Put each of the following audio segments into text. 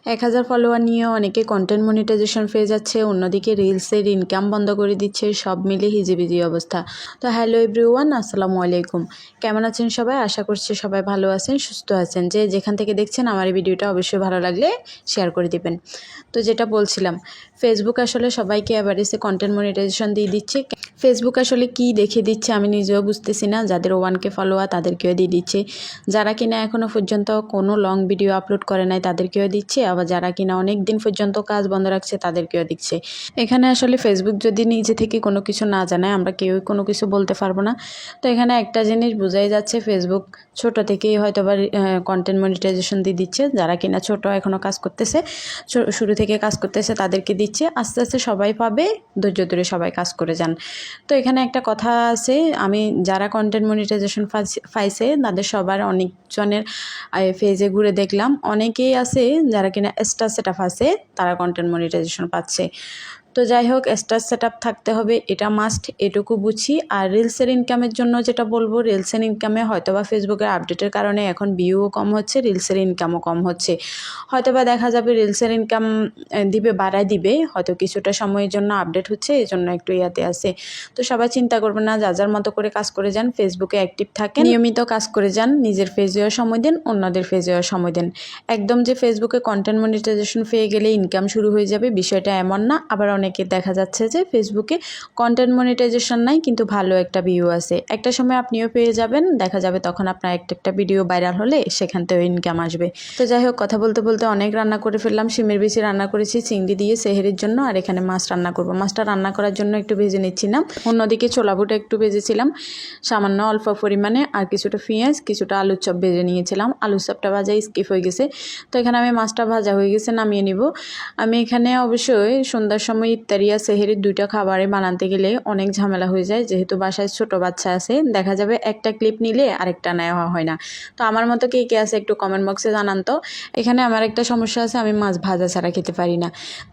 1000 follower নিয়ে অনেকে content monetization পেয়ে যাচ্ছে, অন্যদিকে রিলসের ইনকাম বন্ধ করে দিচ্ছে। সব মিলে হিজিবিজি অবস্থা। তো হ্যালো এভরিওয়ান, আসসালামু আলাইকুম। কেমন আছেন সবাই? আশা করছি সবাই ভালো আছেন, সুস্থ আছেন। যে যেখান থেকে দেখছেন আমার এই ভিডিওটা অবশ্যই ভালো লাগলে শেয়ার করে দিবেন। তো যেটা বলছিলাম, ফেসবুক আসলে সবাইকে এভারেজে কন্টেন্ট মনিটাইজেশন দিয়ে দিচ্ছে। ফেসবুক আসলে কি দেখে দিচ্ছে আমি নিজেও বুঝতেছি না। যাদের 1K ফলোয়ার তাদেরকেও দিয়ে দিচ্ছে, যারা কিনা এখনও পর্যন্ত কোনো লং ভিডিও আপলোড করে নাই তাদেরকেও দিচ্ছে, আবার যারা কিনা অনেক দিন পর্যন্ত কাজ বন্ধ রাখছে তাদেরকেও দিচ্ছে। এখানে আসলে ফেসবুক যদি নিজে থেকে কোনো কিছু না জানায় আমরা কেউই কোনো কিছু বলতে পারবো না। তো এখানে একটা জিনিস বোঝাই যাচ্ছে, ফেসবুক ছোট থেকেই হয়তো বা কন্টেন্ট মনিটাইজেশন দিয়ে দিচ্ছে। যারা কিনা ছোট এখনও কাজ করতেছে, শুরু থেকে কাজ করতেছে তাদেরকে দিচ্ছে। আস্তে আস্তে সবাই পাবে, ধৈর্য ধরে সবাই কাজ করে যান। তো এখানে একটা কথা আছে, আমি যারা কন্টেন্ট মনিটাইজেশন পাইছে তাদের সবার অনেকজনের পেজে ঘুরে দেখলাম, অনেকেই আছে যারা কিনা স্টার সেটআপ আছে তারা কন্টেন্ট মনিটাইজেশন পাচ্ছে। তো যাই হোক, স্টার সেটআপ থাকতে হবে, এটা মাস্ট, এটুকু বুঝি। আর রিলসের ইনকামের জন্য যেটা বলবো, রিলসের ইনকামে হয়তোবা ফেসবুকের আপডেটের কারণে এখন ভিউও কম হচ্ছে, রিলসের ইনকামও কম হচ্ছে। হয়তোবা দেখা যাবে রিলসের ইনকাম দিবে, বাড়ায় দিবে, হয়তো কিছুটা সময়ের জন্য আপডেট হচ্ছে, এই জন্য একটু ইয়াতে আছে। তো সবাই চিন্তা করবেন না, যার মতো করে কাজ করে যান, ফেসবুকে অ্যাক্টিভ থাকেন, নিয়মিত কাজ করে যান, নিজের পেজেও সময় দেন, অন্যদের পেজেও সময় দেন। একদম যে ফেসবুকে কন্টেন্ট মনিটাইজেশন পেয়ে গেলে ইনকাম শুরু হয়ে যাবে, বিষয়টা এমন না। আবার অনেকে দেখা যাচ্ছে যে ফেসবুকে কন্টেন্ট মনিটাইজেশন নাই কিন্তু ভালো একটা ভিউ আছে, একটা সময় আপনিও পেয়ে যাবেন, দেখা যাবে তখন আপনার একটা ভিডিও ভাইরাল হলে সেখান থেকেও ইনকাম আসবে। তো যাই হোক, কথা বলতে বলতে অনেক রান্না করে ফেললাম। শিমের বিচি রান্না করেছি চিংড়ি দিয়ে সেহেরির জন্য, আর এখানে মাছ রান্না করব। মাছটা রান্না করার জন্য একটু ভেজে নিচ্ছিলাম, অন্যদিকে ছোলা বুটা একটু ভেজেছিলাম সামান্য অল্প পরিমাণে, আর কিছুটা পেঁয়াজ, কিছুটা আলুর চপ ভেজে নিয়েছিলাম। আলুর চপটা ভাজা স্কিপ হয়ে গেছে। তো এখানে আমি মাছটা ভাজা হয়ে গেছে, নামিয়ে নিব। আমি এখানে অবশ্যই সন্ধ্যার সময় ইফতারি আর সেহেরির দুইটা খাবারে বানাতে গেলে অনেক ঝামেলা হয়ে যায়, যেহেতু বাসায় ছোট বাচ্চা আছে। দেখা যাবে একটা ক্লিপ নিলে আরেকটা নেওয়া হয় না। তো আমার মতো কে কে আছে একটু কমেন্ট বক্সে জানান তো। এখানে আমার একটা সমস্যা আছে, আমি মাছ ভাজা ছাড়া খেতে পারি না।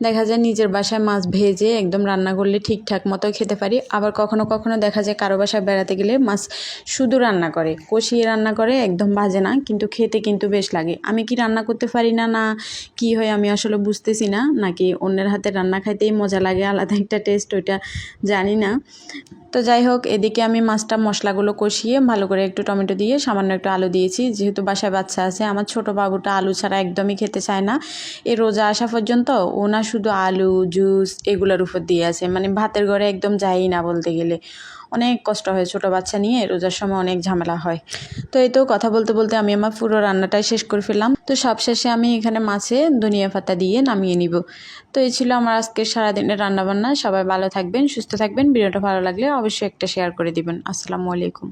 দেখা যায় নিজের বাসায় মাছ ভেজে একদম রান্না করলে ঠিকঠাক মতো খেতে পারি, আবার কখনো কখনো দেখা যায় কারো বাসায় বেড়াতে গেলে মাছ শুধু রান্না করে, কষিয়ে রান্না করে, একদম ভাজে না, কিন্তু খেতে কিন্তু বেশ লাগে। আমি কি রান্না করতে পারি না, না কি হয় আমি আসলে বুঝতেছি না, নাকি অন্যের হাতে রান্না খাইতেই মজা লাগে, আলাদা একটা টেস্ট, ওইটা জানি না। তো যাই হোক, এদিকে আমি মাছটা মশলাগুলো কষিয়ে ভালো করে একটু টমেটো দিয়ে সামান্য একটু আলু দিয়েছি, যেহেতু বাসায় বাচ্চা আছে। আমার ছোট বাবুটা আলু ছাড়া একদমই খেতে চায় না। এই রোজা আসা পর্যন্ত ও না শুধু আলু জুস এগুলোর উপর দিয়ে আছে, মানে ভাতের ঘরে একদম যায়ই না বলতে গেলে। অনেক কষ্ট হয়, ছোট বাচ্চা নিয়ে রোজার সময় অনেক ঝামেলা হয়। তো এই তো কথা বলতে বলতে আমি আমার পুরো রান্নাটাই শেষ করে ফেললাম। তো সবশেষে আমি এখানে মাছে ধনিয়া পাতা দিয়ে নামিয়ে নিব। তো এই ছিল আমার আজকের সারাদিনের রান্নাবান্না। সবাই ভালো থাকবেন, সুস্থ থাকবেন। ভিডিওটা ভালো লাগলে অবশ্যই একটা শেয়ার করে দিবেন। আসসালামু আলাইকুম।